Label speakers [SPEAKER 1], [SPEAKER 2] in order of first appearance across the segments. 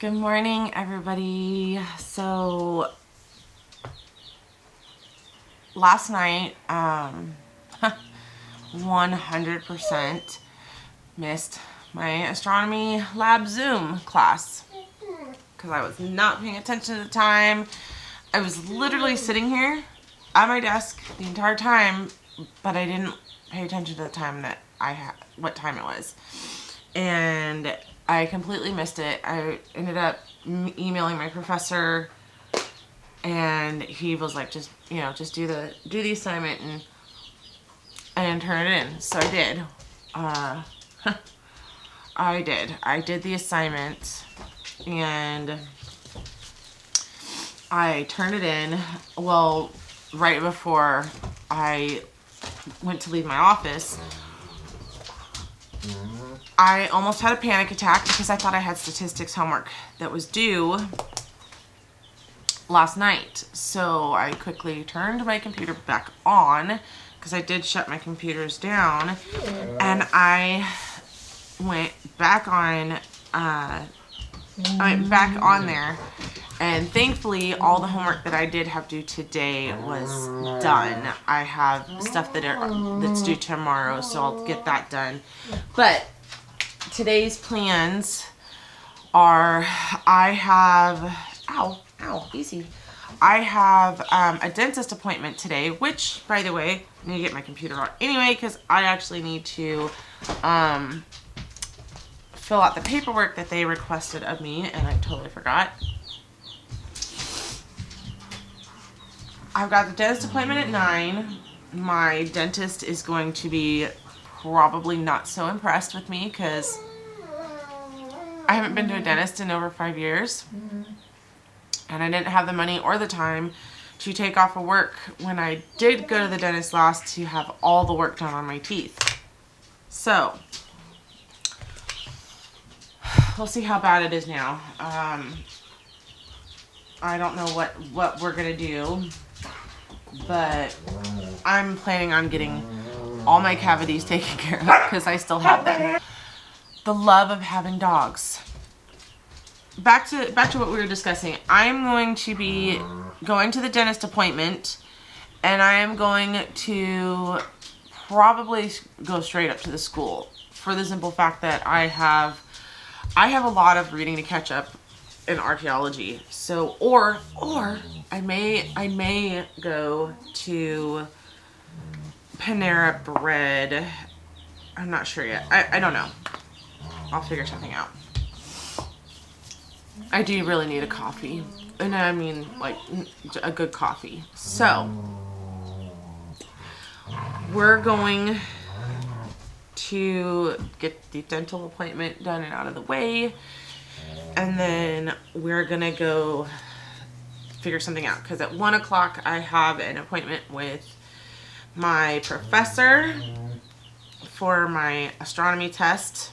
[SPEAKER 1] Good morning, everybody. So last night, 100% missed my astronomy lab Zoom class because I was not paying attention at the time. I was literally sitting here at my desk the entire time, but I didn't pay attention to the time that what time it was. And I completely missed it. I ended up emailing my professor, and he was like, just do the assignment and turn it in. So I did. I did the assignment, and I turned it in. Well, right before I went to leave my office, I almost had a panic attack because I thought I had statistics homework that was due last night. So I quickly turned my computer back on because I did shut my computers down, and I went back on there, and thankfully all the homework that I did have due today was done. I have stuff that's due tomorrow, so I'll get that done. But today's plans are I have a dentist appointment today, which, by the way, I need to get my computer out anyway because I actually need to fill out the paperwork that they requested of me, and I totally forgot. I've got the dentist appointment at 9. My dentist is going to be probably not so impressed with me because I haven't been to a dentist in over 5 years, and I didn't have the money or the time to take off of work when I did go to the dentist last to have all the work done on my teeth. So we'll see how bad it is now. I don't know what we're gonna do, but I'm planning on getting all my cavities taken care of because I still have them. The love of having dogs. Back to what we were discussing. I am going to be going to the dentist appointment, and I am going to probably go straight up to the school for the simple fact that I have a lot of reading to catch up in archaeology. So or I may go to Panera Bread. I'm not sure yet. I don't know. I'll figure something out. I do really need a coffee. And I mean, like, a good coffee. So we're going to get the dental appointment done and out of the way. And then we're going to go figure something out. Because at 1 o'clock, I have an appointment with my professor for my astronomy test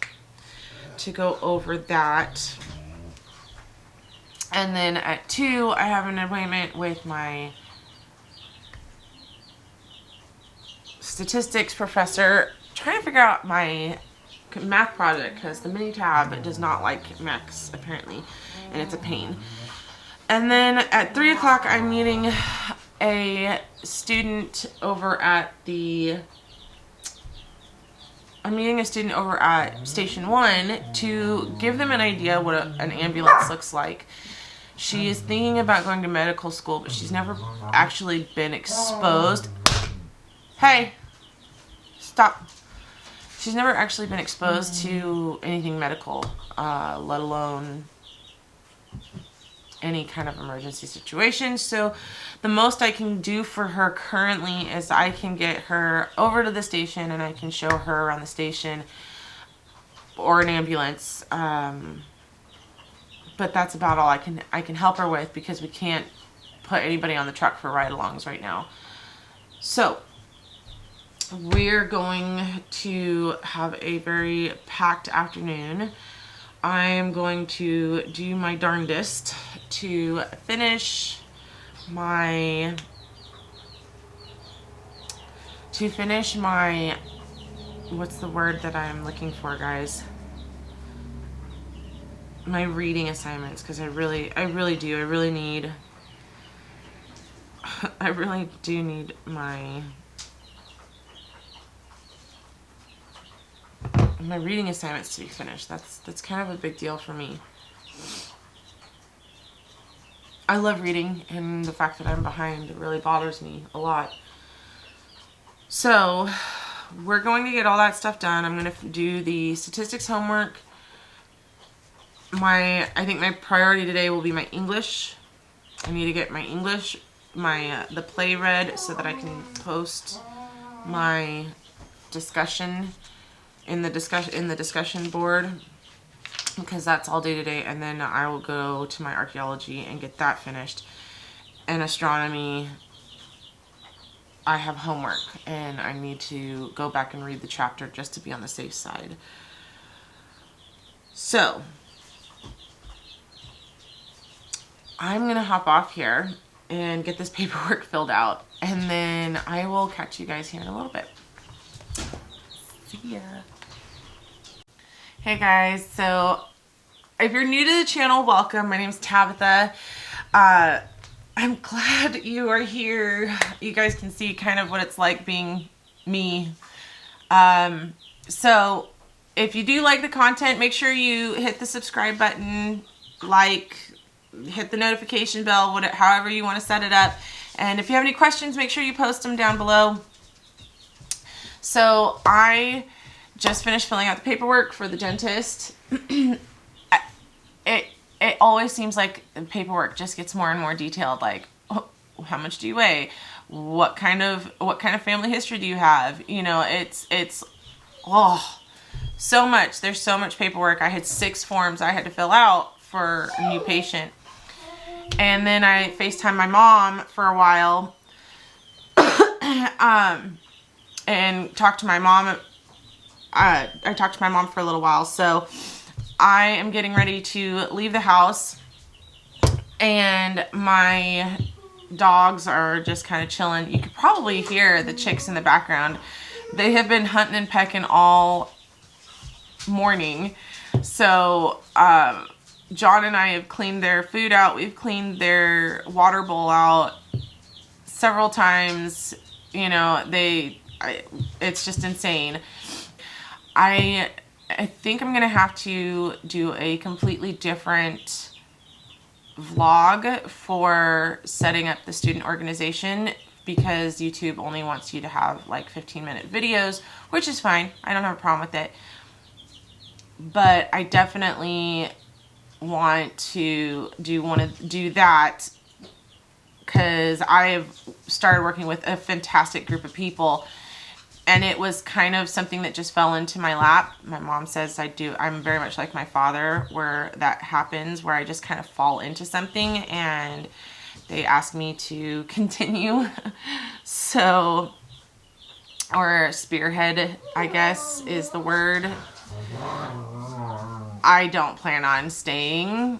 [SPEAKER 1] to go over that. And then at 2, I have an appointment with my statistics professor, trying to figure out my math project because the Minitab does not like max apparently, and it's a pain. And then at 3 o'clock, I'm meeting a student over at Station 1 to give them an idea what an ambulance looks like. She is thinking about going to medical school, but she's never actually been exposed. Hey, stop. She's never actually been exposed to anything medical, let alone any kind of emergency situation. So the most I can do for her currently is I can get her over to the station and I can show her around the station or an ambulance. But that's about all I can help her with because we can't put anybody on the truck for ride-alongs right now. So we're going to have a very packed afternoon. I am going to do my darndest to finish my what's the word that I'm looking for, guys? my reading assignments, because I really do. I really need I really do need my reading assignments to be finished. That's kind of a big deal for me. I love reading, and the fact that I'm behind really bothers me a lot. So we're going to get all that stuff done. I'm going to do the statistics homework. I think my priority today will be my English. I need to get my English, the play read, so that I can post my discussion in the discussion board, because that's all day today. And then I will go to my archaeology and get that finished. And astronomy, I have homework, and I need to go back and read the chapter just to be on the safe side. So I'm gonna hop off here and get this paperwork filled out, and then I will catch you guys here in a little bit. See ya. Hey guys, so if you're new to the channel, welcome. My name's Tabitha. I'm glad you are here. You guys can see kind of what it's like being me. So if you do like the content, make sure you hit the subscribe button, hit the notification bell, however you want to set it up. And if you have any questions, make sure you post them down below. So I just finished filling out the paperwork for the dentist. It always seems like the paperwork just gets more and more detailed. Like, oh, how much do you weigh? What kind of family history do you have? You know, it's so much. There's so much paperwork. I had 6 forms I had to fill out for a new patient. And then I FaceTimed my mom for a while, and talked to my mom. I talked to my mom for a little while. So I am getting ready to leave the house, and my dogs are just kind of chilling. You could probably hear the chicks in the background. They have been hunting and pecking all morning. So John and I have cleaned their food out. We've cleaned their water bowl out several times. You know, it's just insane. I think I'm going to have to do a completely different vlog for setting up the student organization, because YouTube only wants you to have like 15-minute videos, which is fine. I don't have a problem with it. But I definitely want to do that, because I have started working with a fantastic group of people. And it was kind of something that just fell into my lap. My mom says I'm very much like my father, where that happens, where I just kind of fall into something and they ask me to continue. So, or spearhead, I guess, is the word. I don't plan on staying,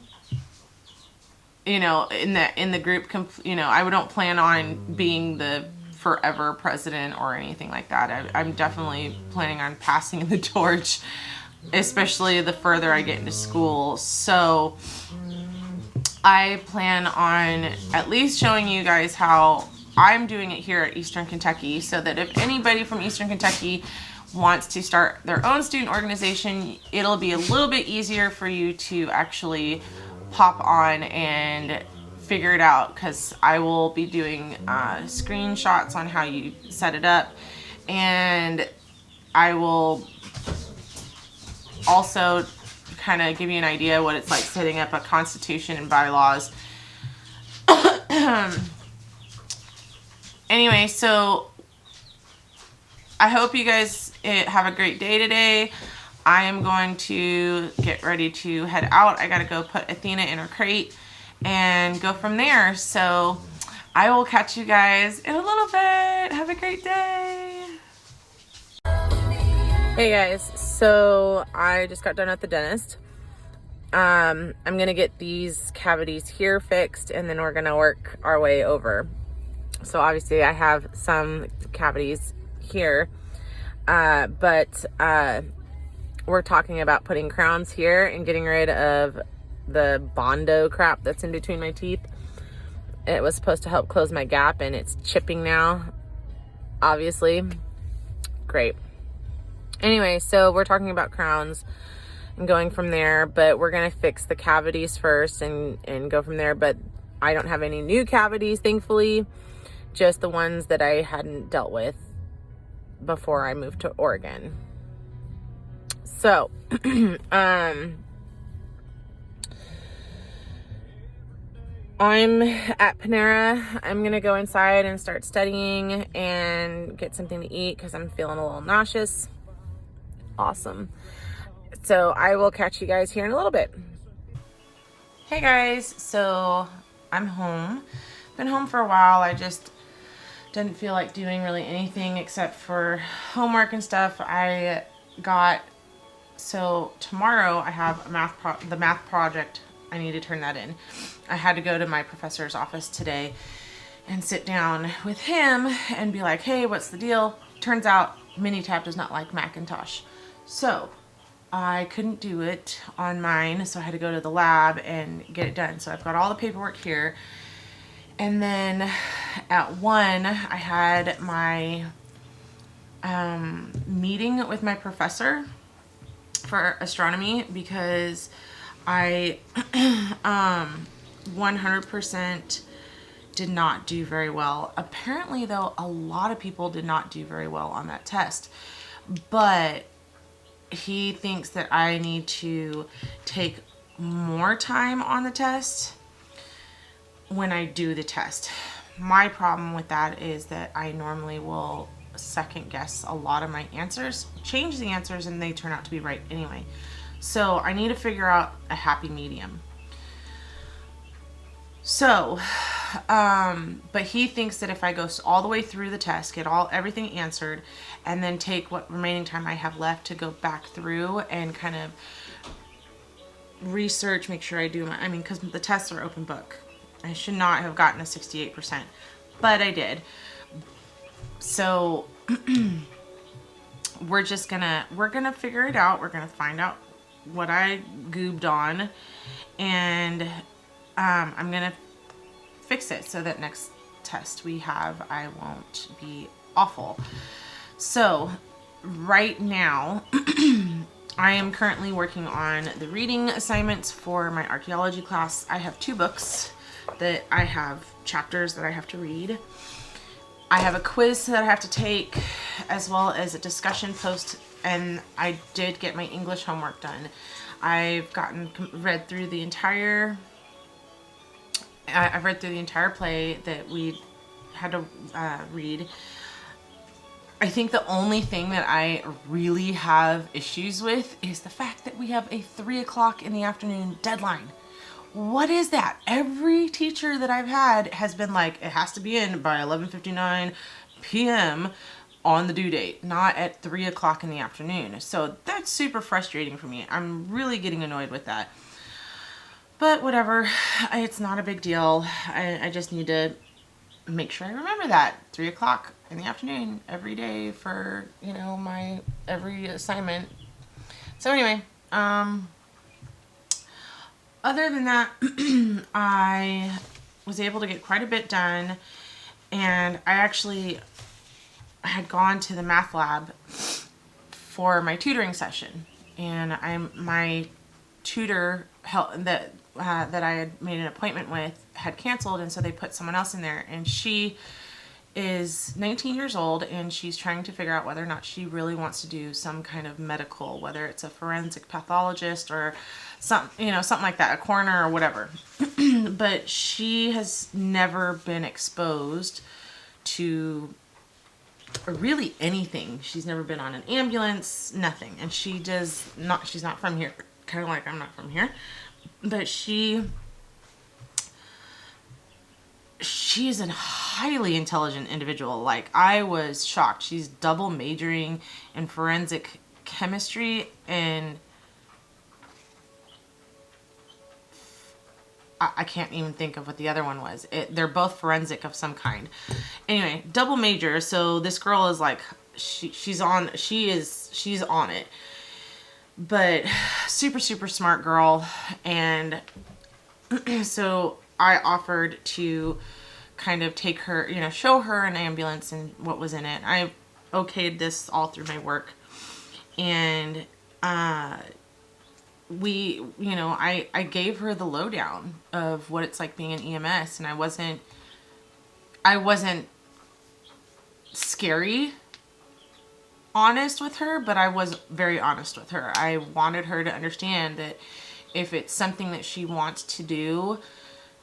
[SPEAKER 1] you know, in the group. You know, I don't plan on being the forever president or anything like that. I'm definitely planning on passing the torch, especially the further I get into school. So I plan on at least showing you guys how I'm doing it here at Eastern Kentucky, so that if anybody from Eastern Kentucky wants to start their own student organization, it'll be a little bit easier for you to actually pop on and figure it out, because I will be doing screenshots on how you set it up, and I will also kind of give you an idea what it's like setting up a constitution and bylaws. Anyway, so I hope you guys have a great day today. I am going to get ready to head out. I gotta go put Athena in her crate and go from there. So I will catch you guys in a little bit. Have a great day. Hey guys, so I just got done at the dentist. I'm gonna get these cavities here fixed, and then we're gonna work our way over. So obviously I have some cavities here, but we're talking about putting crowns here and getting rid of the Bondo crap that's in between my teeth. It was supposed to help close my gap, and it's chipping now, obviously. Great. Anyway, so we're talking about crowns and going from there, but we're gonna fix the cavities first and go from there. But I don't have any new cavities, thankfully, just the ones that I hadn't dealt with before I moved to Oregon. So, I'm at Panera. I'm gonna go inside and start studying and get something to eat because I'm feeling a little nauseous. Awesome. So I will catch you guys here in a little bit. Hey guys, so I'm home. Been home for a while. I just didn't feel like doing really anything except for homework and stuff. So tomorrow I have the math project. I need to turn that in. I had to go to my professor's office today and sit down with him and be like, hey, what's the deal? Turns out Minitab does not like Macintosh. So I couldn't do it on mine, so I had to go to the lab and get it done. So I've got all the paperwork here. And then at 1, I had my meeting with my professor for astronomy because I 100% did not do very well. Apparently, though, a lot of people did not do very well on that test. But he thinks that I need to take more time on the test when I do the test. My problem with that is that I normally will second guess a lot of my answers, change the answers, and they turn out to be right anyway. So I need to figure out a happy medium. So, but he thinks that if I go all the way through the test, get everything answered, and then take what remaining time I have left to go back through and kind of research, make sure I do because the tests are open book. I should not have gotten a 68%, but I did. So we're gonna figure it out. We're gonna find out what I goobed on, and I'm gonna fix it so that next test we have, I won't be awful. So right now, I am currently working on the reading assignments for my archaeology class. I have 2 books that I have chapters that I have to read. I have a quiz that I have to take, as well as a discussion post, and I did get my English homework done. I've read through the entire play that we had to read. I think the only thing that I really have issues with is the fact that we have a 3 o'clock in the afternoon deadline. What is that? Every teacher that I've had has been like, it has to be in by 11:59 p.m. on the due date, not at 3 o'clock in the afternoon. So that's super frustrating for me. I'm really getting annoyed with that. But whatever, it's not a big deal. I just need to make sure I remember that 3 o'clock in the afternoon every day for, my every assignment. So anyway, other than that, I was able to get quite a bit done, and I actually had gone to the math lab for my tutoring session, and my tutor that I had made an appointment with had canceled, and so they put someone else in there, and she is 19 years old, and she's trying to figure out whether or not she really wants to do some kind of medical, whether it's a forensic pathologist or something like that, a coroner or whatever. But she has never been exposed to really anything. She's never been on an ambulance, nothing. And she's not from here, kind of like I'm not from here. But she's a highly intelligent individual. Like, I was shocked. She's double majoring in forensic chemistry, and I can't even think of what the other one was. They're both forensic of some kind. Anyway, double major. So this girl is like, she's on it. but super, super smart girl. And so I offered to kind of take her, you know, show her an ambulance and what was in it. I okayed this all through my work. And we, you know, I gave her the lowdown of what it's like being an EMS, and I wasn't scary honest with her, but I was very honest with her. I wanted her to understand that if it's something that she wants to do,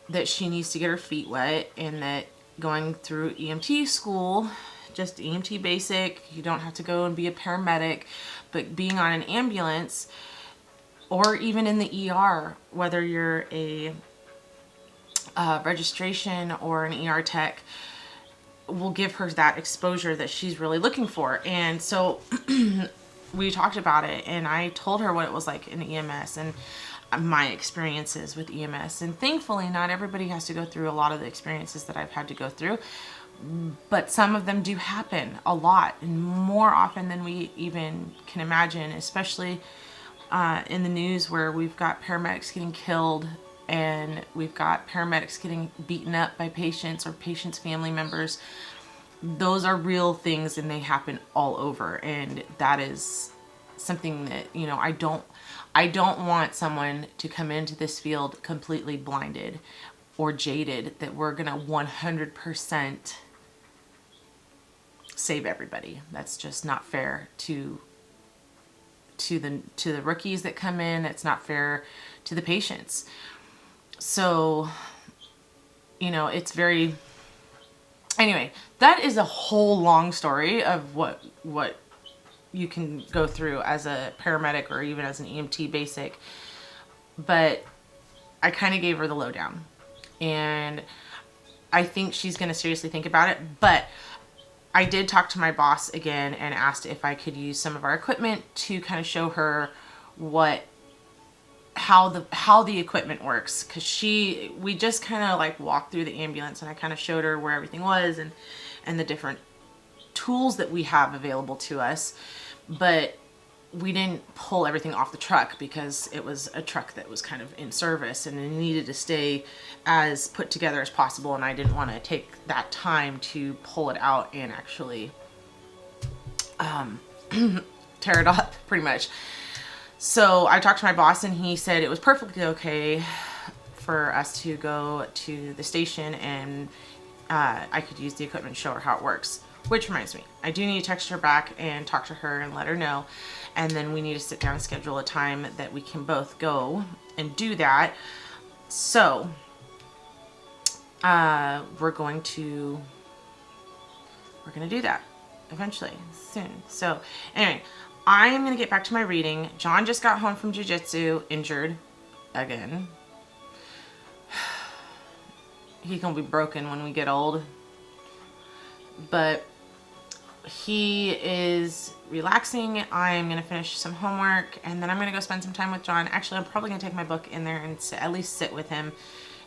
[SPEAKER 1] that she needs to get her feet wet, and that going through EMT school, just EMT basic, you don't have to go and be a paramedic, but being on an ambulance or even in the ER, whether you're a registration or an ER tech, will give her that exposure that she's really looking for. And so we talked about it, and I told her what it was like in EMS and my experiences with EMS. And thankfully, not everybody has to go through a lot of the experiences that I've had to go through, but some of them do happen a lot, and more often than we even can imagine, especially in the news where we've got paramedics getting killed, and we've got paramedics getting beaten up by patients or patients' family members. Those are real things, and they happen all over. And that is something that, you know, I don't want someone to come into this field completely blinded or jaded that we're gonna 100% save everybody. That's just not fair to the rookies that come in. It's not fair to the patients. So, you know, it's very, anyway, that is a whole long story of what you can go through as a paramedic or even as an EMT basic. But I kind of gave her the lowdown, and I think she's going to seriously think about it. But I did talk to my boss again and asked if I could use some of our equipment to kind of show her how the equipment works, because we just kind of like walked through the ambulance, and I kind of showed her where everything was and the different tools that we have available to us. But we didn't pull everything off the truck because it was a truck that was kind of in service, and it needed to stay as put together as possible, and I didn't want to take that time to pull it out and actually tear it up pretty much. So I talked to my boss, and he said it was perfectly okay for us to go to the station, and I could use the equipment and show her how it works. Which reminds me, I do need to text her back and talk to her and let her know. And then we need to sit down and schedule a time that we can both go and do that. So we're going to do that eventually, soon. So anyway, I am going to get back to my reading. John just got home from jiu-jitsu, injured again. He's going to be broken when we get old. But he is relaxing. I'm going to finish some homework, and then I'm going to go spend some time with John. Actually, I'm probably going to take my book in there and at least sit with him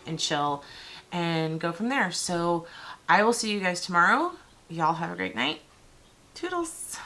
[SPEAKER 1] and chill and go from there. So I will see you guys tomorrow. Y'all have a great night. Toodles.